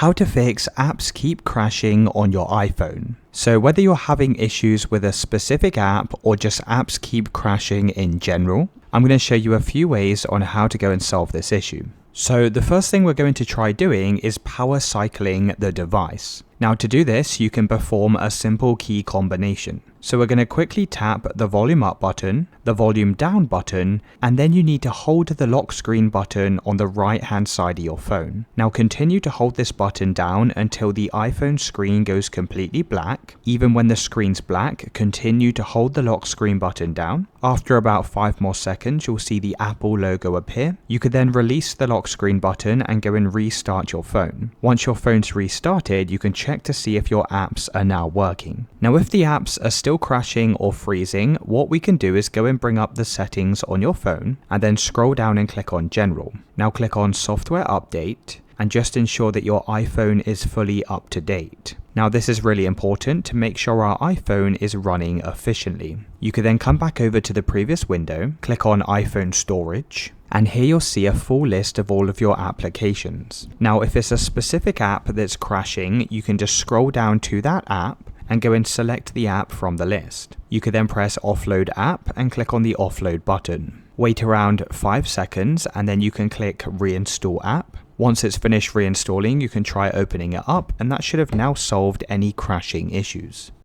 How to fix apps keep crashing on your iPhone. So whether you're having issues with a specific app or just apps keep crashing in general, I'm going to show you a few ways on how to go and solve this issue. So the first thing we're going to try doing is power cycling the device. Now to do this, you can perform a simple key combination. So we're going to quickly tap the volume up button, the volume down button, and then you need to hold the lock screen button on the right hand side of your phone. Now continue to hold this button down until the iPhone screen goes completely black. Even when the screen's black, continue to hold the lock screen button down. After about 5 more seconds, you'll see the Apple logo appear. You could then release the lock screen button and go and restart your phone. Once your phone's restarted, you can check to see if your apps are now working. Now if the apps are still crashing or freezing, what we can do is go and bring up the settings on your phone and then scroll down and click on General. Now click on Software Update and just ensure that your iPhone is fully up to date. Now this is really important to make sure our iPhone is running efficiently. You can then come back over to the previous window, click on iPhone Storage, and here you'll see a full list of all of your applications. Now if it's a specific app that's crashing, you can just scroll down to that app and go and select the app from the list. You could then press Offload App and click on the Offload button. Wait around 5 seconds and then you can click Reinstall App. Once it's finished reinstalling, you can try opening it up, and that should have now solved any crashing issues.